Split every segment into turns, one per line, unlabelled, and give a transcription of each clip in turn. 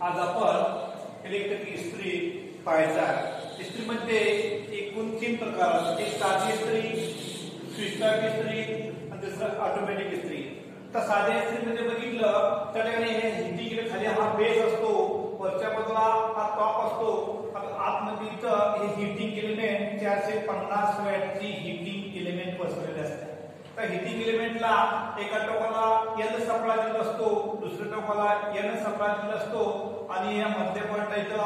आज आपण इलेक्ट्रिक इस्त्री पाहायचा आहे। इस्त्रीमध्ये एकूण 3 प्रकार असतात, एक साधी इस्त्री, स्विच टाईप इस्त्री आणि दुसरं ऑटोमॅटिक इस्त्री। तर साध्या इस्त्रीमध्ये बघितलं त्या ठिकाणी हे हिटिंग खाली हा बेस असतो, वरच्या बाजूला हा टॉप असतो, आतमध्ये इथं हे हिटिंग एलिमेंट 450 वॅटची हिटिंग एलिमेंट बसवलेले असते। तर हिटिंग एलिमेंटला एका टोकाला N सप्लाय दिलेला असतो, दुसऱ्या टोकाला N सप्लाय दिलेला असतो आणि या मध्य पॉइंटला इथं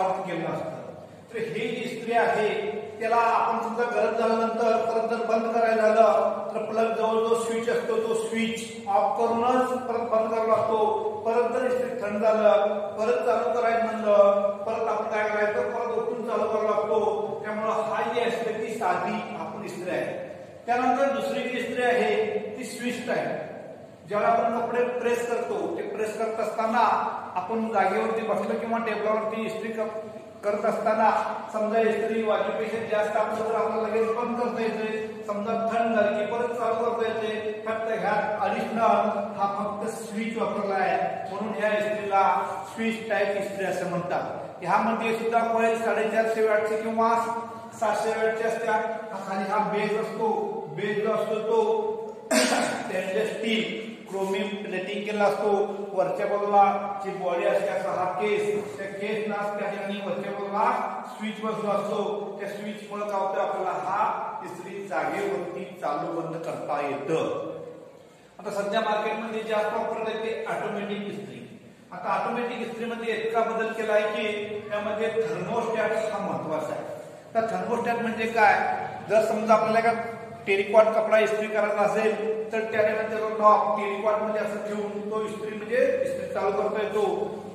अर्थ केलेला असतो। तर हे इस्त्री आहे त्याला आपण समजा गरज झाल्यानंतर परत जर बंद करायला झालं तर प्लग जवळ जो स्विच असतो तो स्विच ऑफ करूनच परत बंद करावा लागतो। परत जर इस्त्री थंड झालं परत चालू करायचं म्हणलं परत आपण काय करायचं, परत उठून चालू करावा लागतो। त्यामुळे हा जी असते ती साधी आपण इस्त्री आहे। त्यानंतर दुसरी जी इस्त्री आहे ती स्विच टाईप। जेव्हा आपण कपडे प्रेस करतो ते प्रेस करत असताना आपण जागेवरती बसलो किंवा टेबलावरती इस्त्री करत असताना समजा इस्त्री वाजेपेक्षा जास्त आपलं जर आपल्याला लगेच बंद करता येते, समजा थंड झाली की परत चालू करता येते। फक्त ह्यात ऍडिशनल हा फक्त स्विच वापरला आहे, म्हणून ह्या इस्त्रीला स्विच टाईप इस्त्री असं म्हणतात। ह्यामध्ये सुद्धा कॉईल 450 वॅटची किंवा 700 वॅटची असत्या। खाली हा बेस असतो, बेस जो असतो तो स्टेनलेस स्टील क्रोमियम प्लेटिंग केला असतो। वरच्या बाजूला जी बॉडी असते असा हा केस, त्या केस ना त्या ठिकाणी वरच्या बाजूला स्विच बसला असतो। त्या स्विच मुळे काय होतं, आपल्याला हा इस्त्री जागेवरती चालू बंद करता येतं। आता सध्या मार्केटमध्ये जास्त वापरले ते ऑटोमॅटिक इस्त्री। आता ऑटोमॅटिक इस्त्रीमध्ये इतका बदल केला आहे की त्यामध्ये थर्मोस्टॅट हा महत्वाचा आहे। तर थर्मोस्टॅट म्हणजे काय, जर समजा आपल्याला का टेरिकॉट कपडा इस्त्री करायचा असेल तर त्याने त्याचा नॉब टेरिकॉट मध्ये असं ठेवून तो इस्त्री म्हणजे इस्त्री चालू करता येतो।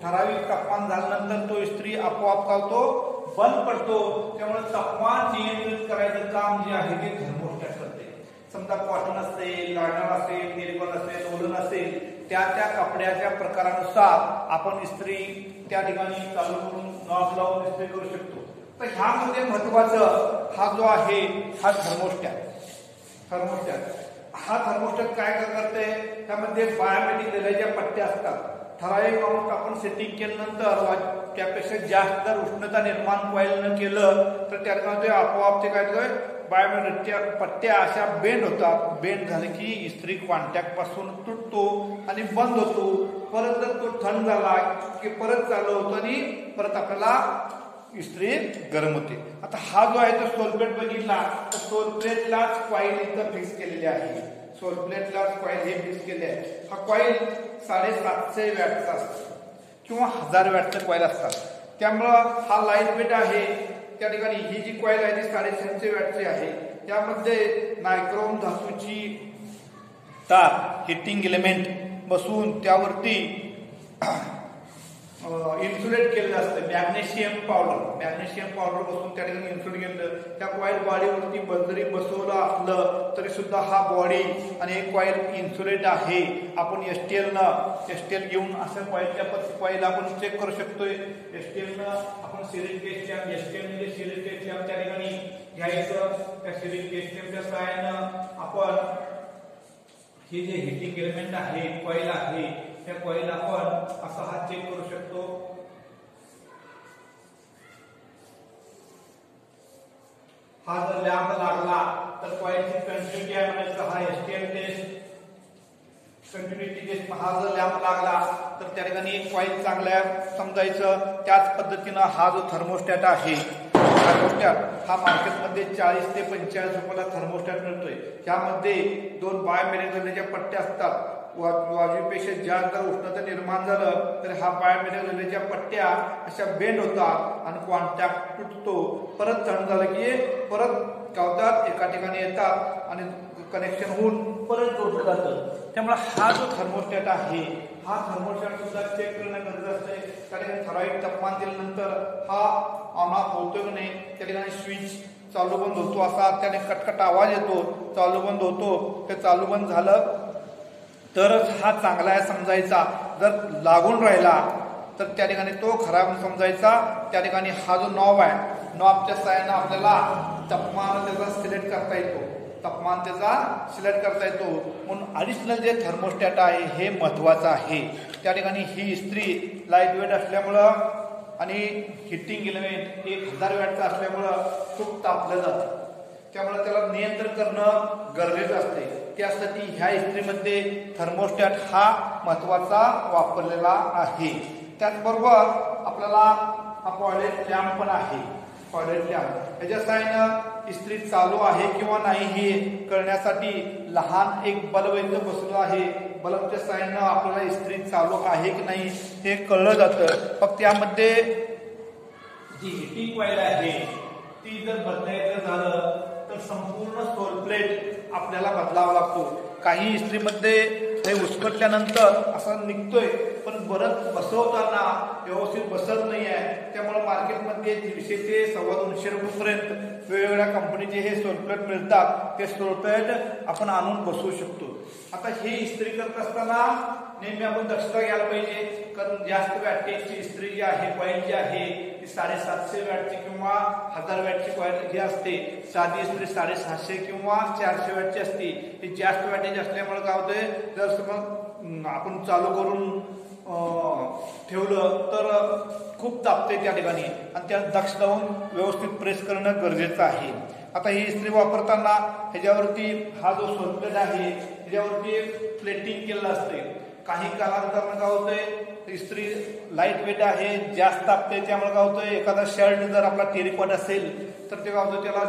ठराविक तापमान झाल्यानंतर तो इस्त्री आपोआप चालतो बंद पडतो। त्यामुळे तापमान नियंत्रित करायचं काम जे आहे ते थर्मोस्टॅट करते। समजा कॉटन असेल, लायनर असेल, टेरिकॉट असेल, वूलन असेल, त्या कपड्याच्या प्रकारानुसार आपण इस्त्री त्या ठिकाणी चालू करून नॉब लावून इस्त्री करू शकतो। तर ह्यामध्ये महत्वाचं हा जो आहे हा थर्मोस्टॅट। हा थर्मोस्टॅट काय करते, त्यामध्ये बायोमेट्रिक रिलेच्या पट्ट्या असतात। ठराविक अमाऊंट आपण सेटिंग केल्यानंतर त्यापेक्षा जास्त जर उष्णता निर्माण कॉईल न केलं तर त्यामध्ये आपोआप ते काय बायोमेट्रिकच्या पट्ट्या अशा बेंड होतात। बेंड झाले की इस्त्री कॉन्टॅक्ट पासून तुटतो आणि बंद होतो। परत जर तो थंड झाला की परत चालू होतो आणि परत आपल्याला इस्त्री गरम होते। आता हा जो आहे तो सोल प्लेट बघितला तर सोल प्लेटलाच कॉईल इथं फिक्स केलेली आहे। सोल प्लेटलाच कॉईल हे फिक्स केले आहे। हा कॉईल 750 वॅटचा असतो किंवा 1000 वॅटचा कॉईल असतात। त्यामुळं हा लाईट वेट आहे। त्या ठिकाणी ही जी कॉईल आहे ती 750 वॅटची आहे। त्यामध्ये नायक्रोम धातूची तार हिटिंग एलिमेंट बसून त्यावरती इन्सुलेट केलेलं असतं। मॅग्नेशियम पावडर बसून त्या ठिकाणी इन्सुलेट केलेलं। त्या कॉईल बॉडीवरती जरी बसवलं असलं तरी सुद्धा हा बॉडी आणि एक कॉईल इन्सुलेट आहे। आपण एसटीएल घेऊन असं कॉईल आपण चेक करू शकतोय। एसटीएल आपण सिरीज टेस्ट लॅम्प, एसटीएल म्हणजे सिरीज टेस्ट लॅम्प त्या ठिकाणी घ्यायचं। त्या सिरीज टेस्ट लॅम्पच्या सहाय्यानं आपण हे जे हिटिंग एलिमेंट आहे, कॉईल आहे, त्या कॉईल आपण असा हा चेक करू शकतो। हा जर लॅम्प लागला तर कॉईलची कंटिन्युटी आहे म्हणायचं, हा एसटीएल टेस्ट कंटिन्युटी टेस्ट। हा जर लॅम्प लागला तर त्या ठिकाणी एक कॉईल चांगला समजायचं। त्याच पद्धतीनं हा जो थर्मोस्टॅट आहे, थर्मोस्टॅट हा मार्केटमध्ये 40 ते 45 रुपयाला थर्मोस्टॅट मिळतोय। त्यामध्ये 2 बायोमेट्रिक पट्ट्या असतात। वाजवीपेक्षा जास्त जर उष्णता निर्माण झालं तर हा बायोमेट्रिक पट्ट्या अशा बेंड होतात आणि कॉन्टॅक्ट तुटतो। परत थंड झालं की परत गावतात एका ठिकाणी येतात आणि कनेक्शन होऊन परत जोडलं जातं। त्यामुळे हा जो थर्मोस्टॅट आहे हा थर्मोस्टॅट सुद्धा चेक करणं गरजेचं असते। त्या ठिकाणी ठराविक तापमान दिल्यानंतर हा ऑन ऑफ होतो की नाही, त्या ठिकाणी स्विच चालू बंद होतो, असा त्याने कटकट आवाज येतो, चालू बंद होतो। ते चालू बंद झालं तरच हा चांगला आहे समजायचा। जर लागून राहिला तर त्या ठिकाणी तो खराब समजायचा। त्या ठिकाणी हा जो नॉब आहे, नॉबच्या सहाय्याने आपल्याला तापमान त्याचा सिलेक्ट करता येतो। तापमान त्याचा सिलेक्ट करता येतो. म्हणून ॲडिशनल जे थर्मोस्टॅट आहे हे महत्त्वाचं आहे. त्या ठिकाणी ही इस्त्री लाईट वेट असल्यामुळं आणि हिटिंग एलिमेंट 1000 वॅटचं असल्यामुळं खूप तापलं जातं. त्यामुळे त्याला नियंत्रण करणं गरजेचं असते. त्यासाठी ह्या इस्त्रीमध्ये थर्मोस्टॅट हा महत्त्वाचा वापरलेला आहे. त्याचबरोबर आपल्याला हा पॉयलेट लॅम्प पण आहे. पॉयलेट लॅम्प याच्या साहाय्यानं इस्त्री चालू आहे किंवा नाही हे कळण्यासाठी लहान एक बल्ब इथं बसलो आहे. बल्बच्या साहाय्यानं आपल्याला इस्त्री चालू आहे की नाही हे कळलं जातं. मग त्यामध्ये जी हिटिंग कॉइल आहे ती जर बदलायचं झालं तर संपूर्ण सोल प्लेट आपल्याला बदलावा लागतो. काही इस्त्रीमध्ये हे उचकटल्यानंतर असं निघतोय पण बरंच बसवताना व्यवस्थित बसत नाही आहे. त्यामुळे मार्केटमध्ये 150 ते 250 रुपयेपर्यंत वेगवेगळ्या कंपनीचे हे सोल प्लेट मिळतात. ते सोल प्लेट आपण आणून बसवू शकतो. आता हे इस्त्री करत असताना नेहमी आपण दक्षता घ्यायला पाहिजे, कारण जास्त वॅटेजची इस्त्री जी आहे कॉईल जी आहे ती 750 वॅटची किंवा 1000 वॅटची कॉईल जी असते. साधी इस्त्री 650 किंवा 400 वॅटची असते. ही जास्त वॅटेज असल्यामुळे काय होतंय, जर समज आपण चालू करून ठेवलं तर खूप तापते त्या ठिकाणी आणि त्या दक्ष लावून व्यवस्थित प्रेस करणं गरजेचं आहे. आता ही इस्त्री वापरताना ह्याच्यावरती हा जो सोल प्लेट आहे ह्याच्यावरती प्लेटिंग केलेलं असते. काही कालांतरानं काय होतंय, इस्त्री लाईट वेट आहे, जास्त तापते. त्यामुळे काय होतंय, एखादा शर्ट जर आपला टेरिकॉट असेल तर ते काय होतं त्याला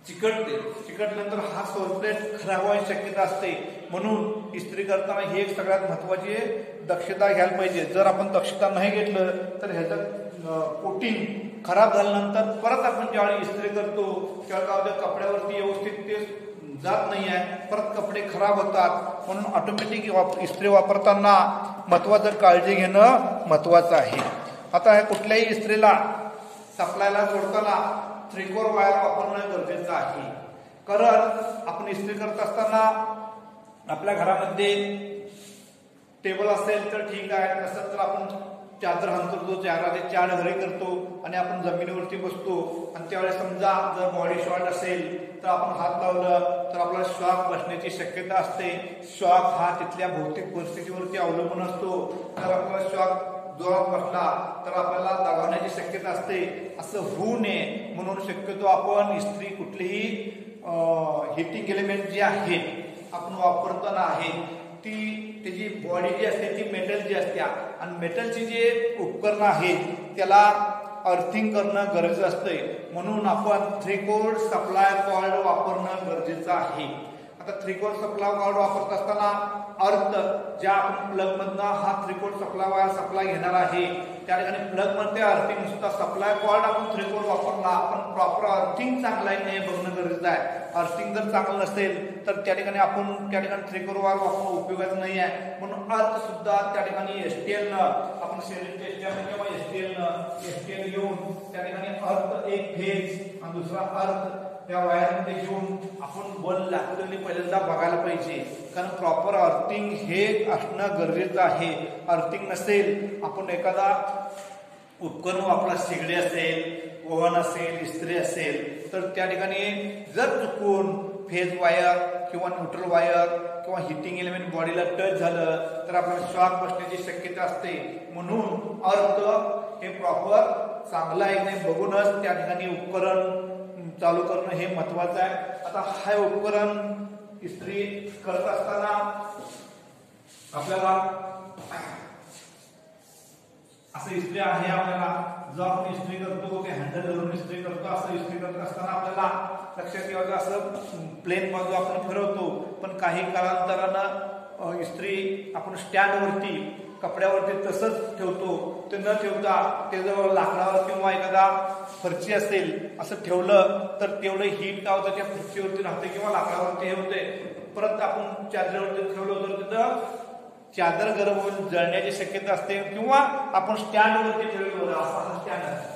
चिकटते. चिकटल्यानंतर हा सोल प्लेट खराब व्हायची शक्यता असते. म्हणून इस्त्री करताना ही एक सगळ्यात महत्वाची दक्षता घ्यायला पाहिजे. जर आपण दक्षता नाही घेतलं तर ह्याचं कोटिंग खराब झाल्यानंतर परत आपण ज्यावेळी इस्त्री करतो त्यावेळी काय होतं, कपड्यावरती व्यवस्थित ते जात नाही आहे, परत कपडे खराब होतात. म्हणून ऑटोमॅटिक इस्त्री वापरताना महत्वाचं काळजी घेणं महत्वाचं आहे. आता कुठल्याही इस्त्रीला सप्लायला जोडताना 3-कोर वायर वापरणं गरजेचं आहे. कारण आपण इस्त्री करत असताना आपल्या घरामध्ये टेबल असेल तर ठीक आहे, नसेल तर आपण चादर अंतरतो, 4 घरे करतो आणि आपण जमिनीवरती बसतो आणि त्यावेळेस समजा जर बॉडी शॉर्ट असेल तर आपण हात लावलं तर आपला श्वास बसण्याची शक्यता असते. श्वास हा तिथल्या भौतिक परिस्थितीवरती अवलंबून असतो. जर आपला श्वास जोरात बसला तर आपल्याला दगावण्याची शक्यता असते. असं होऊ नये म्हणून शक्यतो आपण इस्त्री कुठलीही हिटिंग एलिमेंट जी आहे आपण वापरताना आहे ती त्याची बॉडी जी असते ती मेटल जी असते आणि मेटलची जे उपकरणं आहेत त्याला अर्थिंग करणं गरजेचं असते. म्हणून आपण 3-कोर सप्लाय कॉर्ड वापरणं गरजेचं आहे. आता 3-कोर सप्लाय कॉर्ड वापरत असताना अर्थ ज्या आपण प्लग मधनं हा 3-कोर सप्लाय घेणार आहे त्या ठिकाणी प्लग मध्ये अर्थिंग नुसता सप्लाय कॉर्ड आपण 3-कोर वापरला, आपण प्रॉपर अर्थिंग चांगला आहे नाही बघणं गरजेचं आहे. अर्थिंग जर चांगलं नसेल तर त्या ठिकाणी आपण 3-कोर वायर वापरणं उपयोगाचं नाही आहे. म्हणून अर्थ सुद्धा त्या ठिकाणी STL आपण किंवा STL घेऊन त्या ठिकाणी अर्थ एक फेज आणि दुसरा अर्थ त्या वायरमध्ये घेऊन आपण बल लागलेली पहिल्यांदा बघायला पाहिजे. कारण प्रॉपर अर्थिंग हे असणं गरजेचं आहे. अर्थिंग नसेल आपण एखादा उपकरण वापरा, शेगडी असेल, ओव्हन असेल, इस्त्री असेल तर त्या ठिकाणी जर चुकून फेज वायर किंवा न्यूट्रल वायर किंवा हिटिंग एलिमेंट बॉडीला टच झालं तर आपल्याला शॉक बसण्याची शक्यता असते. म्हणून अर्थ हे प्रॉपर चांगलं आहे नाही बघूनच त्या ठिकाणी उपकरण चालू करणं हे महत्वाचं आहे. आता हा उपकरण इस्त्री करत असताना आपल्याला असं इस्त्री आहे, आपल्याला जो आपण इस्त्री करतो ते हँडल धरून इस्त्री करतो. असं इस्त्री करत असताना आपल्याला लक्षात ठेवायचं असं प्लेन बाजू आपण फिरवतो, पण काही कालांतरानं इस्त्री आपण स्टँडवरती कपड्यावरती तसंच ठेवतो. ते न ठेवता त्याजवळ लाकडावर किंवा एखादा फरची असेल असं ठेवलं तर तेवढं हीट काय होतं त्या फरचीवरती राहते किंवा लाकडावरती हे होते. परत आपण चादरवरती ठेवलं तर तिथं चादर गरम होऊन जळण्याची शक्यता असते. किंवा आपण स्टँडवरती ठेवलं असा स्टँड आहे,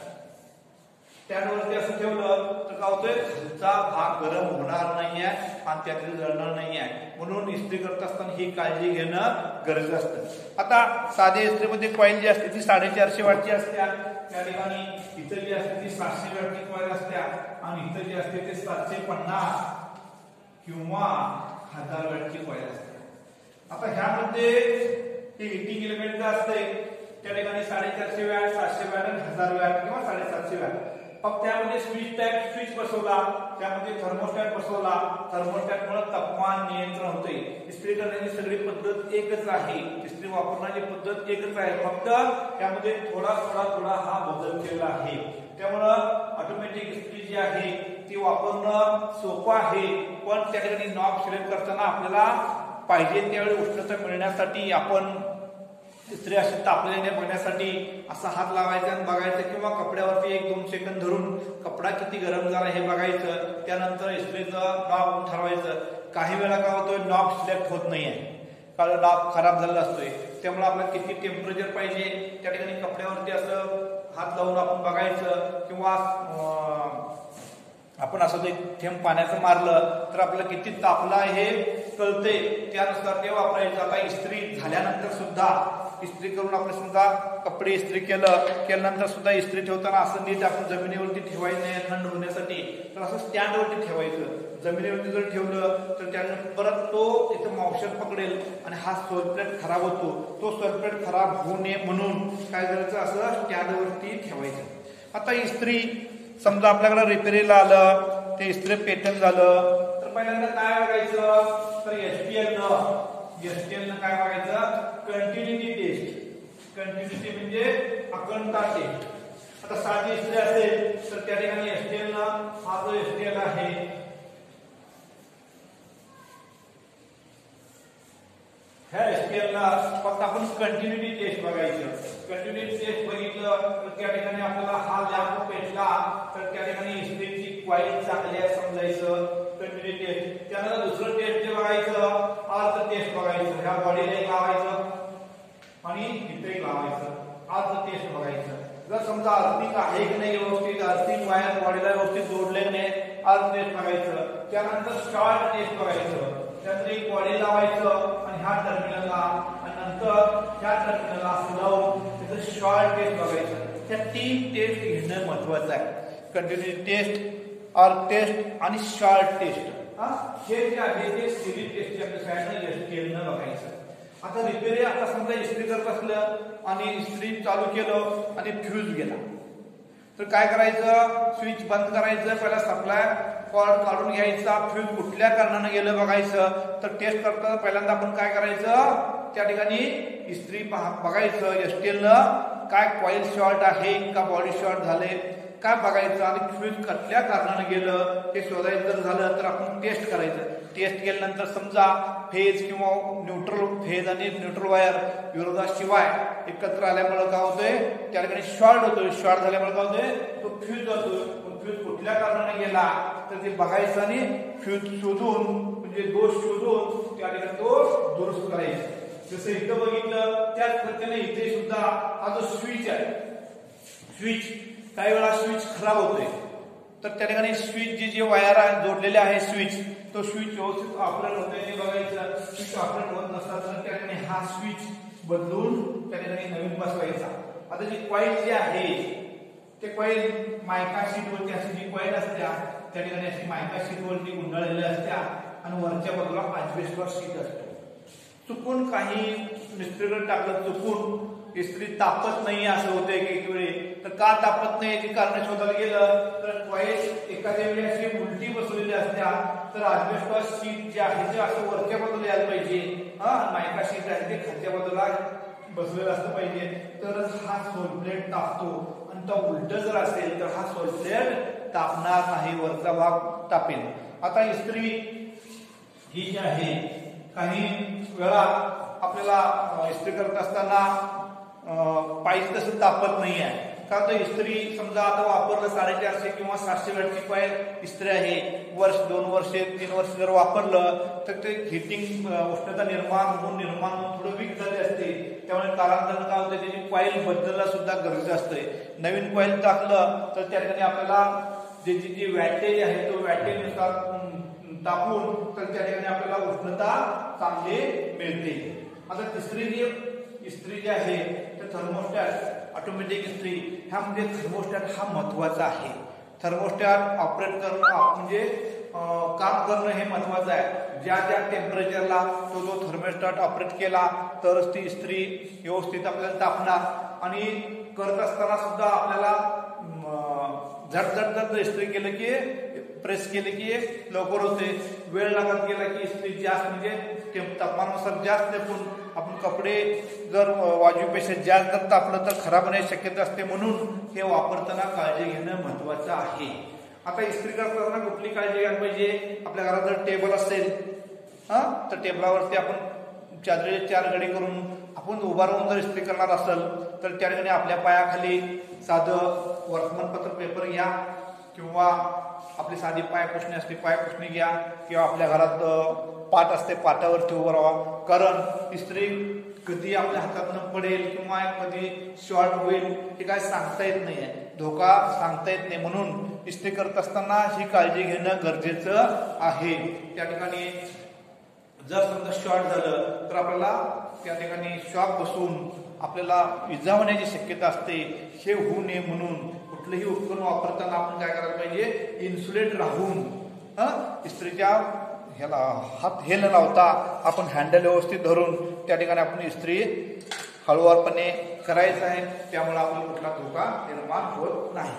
स्टँडवरती असं ठेवलं तर काय होतंय खालचा भाग गरम होणार नाहीये आणि त्यातलं जळणार नाहीये. म्हणून इस्त्री करत असताना ही काळजी घेणं गरजेचं असतं. आता साध्या इस्त्रीमध्ये कॉईल जी असते ती 450 वॅटची असते. त्या ठिकाणी इतर जी असते ती 700 वॅटची कॉईल असते आणि इतर जी असते ते 750 किंवा 1000 वॅटची कॉईल असते. आता ह्यामध्ये हे हीटिंग एलिमेंट असते त्या ठिकाणी 450 वॅट, 700 वॅट आणि 1000 वॅट किंवा 750 वॅट. फक्त त्यामध्ये स्विच बसवला, त्यामध्ये थर्मोस्टॅट बसवला. थर्मोस्टॅटमुळे तापमान नियंत्रण होते. इस्त्री करण्याची सगळी पद्धत एकच आहे, इस्त्री वापरण्याची पद्धत एकच आहे, फक्त त्यामध्ये थोडा हा बदल केला आहे. त्यामुळे ऑटोमॅटिक इस्त्री जी आहे ती वापरणं सोपं आहे, पण त्या ठिकाणी नॉब सिलेक्ट करताना आपल्याला पाहिजे त्यावेळी उष्णता मिळण्यासाठी आपण इस्त्री अशी तापलेल्या बघण्यासाठी असा हात लावायचा आणि बघायचं किंवा कपड्यावरती 1-2 सेकंद धरून कपडा किती गरम झाला हे बघायचं. त्यानंतर इस्त्रीचं नॉब ठरवायचं. काही वेळा काय होतोय, नॉब सिलेक्ट होत नाहीये, कारण नॉब खराब झालेला असतोय. त्यामुळे आपल्याला किती टेम्परेचर पाहिजे त्या ठिकाणी कपड्यावरती असं हात लावून आपण बघायचं किंवा आपण असं एक थेंब पाण्याचं मारलं तर आपल्याला किती तापला हे कळते, त्यानुसार ते वापरायचं. आता इस्त्री झाल्यानंतर सुद्धा इस्त्री करून आपण समजा कपडे इस्त्री केल्यानंतर सुद्धा इस्त्री ठेवताना असं नीट आपण जमिनीवरती ठेवायचं नाही थंड होण्यासाठी, तर असं स्टँडवरती ठेवायचं. जमिनीवरती जर ठेवलं तर त्यानंतर परत तो इथं मॉइश्चर पकडेल आणि हा सोलप्लेट खराब होतो. तो सोलप्लेट खराब होऊ नये म्हणून काय करायचं, असं स्टँडवरती ठेवायचं. आता इस्त्री समजा आपल्याकडे रिपेरीला आलं, ते इस्त्री पेटंट झालं तर पहिल्यांदा काय बघायचं, तर एसटीएल न काय बघायचं, कंटिन्युटी टेस्ट. कंटिन्युटी म्हणजे अखंडता टेस्ट. आता साधी इस्त्री असेल तर त्या ठिकाणी एसटीएल न हा जो एसटीएल आहे ह्या एसटीएल ला फक्त आपण कंटिन्युटी टेस्ट बघायचं. कंटिन्युटी टेस्ट बघितलं तर त्या ठिकाणी आपल्याला हा लॅम्प पेटला तर त्या ठिकाणी इस्त्रीची कॉईल चांगली आहे समजायचं. Continuity test. त्यानंतर दुसरं टेस्ट जे बघायचं, अर्थ टेस्ट बघायचं. ह्या बॉडीला एक लावायचं आणि इथे एक लावायचं, अर्थ टेस्ट बघायचं. जर समजा अर्थिंग आहे की नाही व्यवस्थित, अर्थिंग वायर बॉडीला व्यवस्थित जोडले नाही, अर्थ टेस्ट बघायचं. त्यानंतर शॉर्ट टेस्ट बघायचं. त्यानंतर एक बॉडी लावायचं आणि ह्या टर्मिनलला आणि नंतर ह्या टर्मिनलला असं लावून त्याचं शॉर्ट टेस्ट बघायचं. त्या 3 टेस्ट घेणं महत्वाचं आहे. कंटिन्युटी टेस्ट, अर्थ टेस्ट आणि शॉर्ट टेस्ट. हे जे आहे ते सिरीज टेस्ट आपल्या साईडला एसटीएल बघायचं. आता रिपेअर आता समजा इस्त्री करत असलं आणि इस्त्री चालू केलं आणि फ्यूज गेला तर काय करायचं, स्विच बंद करायचं, पहिला सप्लाय कॉर्ड काढून घ्यायचा, फ्यूज कुठल्या कारणाने गेलं बघायचं. तर टेस्ट करताना पहिल्यांदा आपण काय करायचं, त्या ठिकाणी इस्त्री बघायचं एसटीएल न काय कॉईल शॉर्ट आहे का बॉडी शॉर्ट झाले काय बघायचं आणि फ्यूज कुठल्या कारणाने गेलं हे शोधायचं. जर झालं तर आपण टेस्ट करायचं. टेस्ट केल्यानंतर समजा फेज किंवा न्यूट्रल फेज आणि न्यूट्रल वायर विरोधाशिवाय एकत्र आल्यामुळे काय होतंय, त्या ठिकाणी शॉर्ट होतोय. शॉर्ट झाल्यामुळे काय होतंय, तो फ्यूज जातोय. फ्यूज कुठल्या कारणाने गेला तर ते बघायचं आणि फ्यूज शोधून म्हणजे दोष शोधून त्या ठिकाणी तो दुरुस्त करायचा. जसं इथं बघितलं त्याच पद्धतीने इथे सुद्धा हा जो स्विच आहे, स्विच काही वेळा स्विच खराब होतोय तर त्या ठिकाणी स्विच जे वायर जोडलेले आहे स्विच, तो स्विच व्यवस्थित ऑपरेट होतोय ते बघायचं. स्विच ऑपरेट होत नसतात तर त्या ठिकाणी हा स्विच बदलून त्या ठिकाणी नवीन बसवायचा. आता जी कॉईल जी आहे ते कॉईल मायका शीट वरती अशी जी कॉईल असत्या त्या ठिकाणी अशी मायका शीट वरती गुंडाळलेल्या असत्या आणि वरच्या बाजूला अजबेस्टॉस शीट असतो. चुकून काही मिस्त्रीकडे टाकलं, चुकून इस्त्री तापत नाही असं होतं एक वेळी. तर का तापत नाही याची कारण शोधायला गेलं तर कॉईल एखाद्या वेळी अशी उलटी बसवलेली असत्या तर अजबेस्टॉस शीट जे आहे ते असं वरच्या बाजूला यायला पाहिजे, मायका शीट आहे ते खालच्या बाजूला बसलेलं असलं पाहिजे, तरच हा सोलप्लेट तापतो. आणि तो उलट जर असेल तर हा सोलप्लेट तापणार नाही, वरचा भाग तापेल. आता इस्त्री ही जी आहे काही वेळा आपल्याला इस्त्री करत असताना पाईप तसं तापत नाही आहे. का तर इस्त्री समजा आता वापरलं 450 किंवा 700 वॅटची कॉईल इस्त्री आहे, वर्ष 2 वर्ष 3 वर्ष जर वापरलं तर ते हिटिंग उष्णता निर्माण होऊन थोडं वीक झाले असते. त्यामुळे कालांतराने काय होतं, त्याची कॉईल बदलणं सुद्धा गरजेचं असते. नवीन कॉईल टाकलं तर त्या ठिकाणी आपल्याला जी वॅटेज आहे तो वॅटेजनुसार तापून तर त्या ठिकाणी आपल्याला उष्णता चांगली मिळते. आता तिसरी जी इस्त्री जी आहे तर थर्मोस्टॅट ऑटोमॅटिक इस्त्री ह्यामध्ये थर्मोस्टॅट हा महत्वाचा आहे. थर्मोस्टॅट ऑपरेट करणं म्हणजे काम करणं हे महत्वाचं आहे. ज्या ज्या टेम्परेचरला तो थर्मोस्टॅट ऑपरेट केला तरच ती इस्त्री व्यवस्थित आपल्याला तापणार. आणि करत असताना सुद्धा आपल्याला झटझट इस्त्री केलं की प्रेस केले की लवकर होते. वेळ लागत गेला की इस्त्री जास्त म्हणजे तापमानानुसार जास्त पण आपण कपडे जर वाजूपेक्षा जास्त जर तापलं तर खराब होण्याची शक्यता असते. म्हणून हे वापरताना काळजी घेणं महत्वाचं आहे. आता इस्त्री करताना कुठली काळजी घ्यायला पाहिजे. आपल्या घरात जर टेबल असेल तर टेबलावरती आपण चादरीचे 4 गडी करून आपण उभा राहून जर इस्त्री करणार असेल तर त्या ठिकाणी आपल्या पायाखाली साधं वर्तमानपत्र पेपर घ्या किंवा आपली साधी पायपुसणी असते पायपुसणी घ्या किंवा आपल्या घरात पाट असते पाटावरती उभं राहा. कारण इस्त्री कधी आपल्या हातातनं पडेल किंवा कधी शॉर्ट होईल हे काय सांगता येत नाहीये. धोका सांगता येत नाही. म्हणून इस्त्री करत असताना ही काळजी घेणं गरजेचं आहे. त्या ठिकाणी जर समजा शॉर्ट झालं तर आपल्याला त्या ठिकाणी शॉक बसून आपल्याला इजा होण्याची शक्यता असते. हे होऊ नये म्हणून कुठलंही उपकरण वापरताना आपण काय करायला पाहिजे इन्सुलेट राहून इस्त्रीच्या ह्याला हात हे न लावता आपण हँडल व्यवस्थित धरून त्या ठिकाणी आपण इस्त्री हळूवारपणे करायचं आहे. त्यामुळे आपल्याला कुठला धोका निर्माण होत नाही.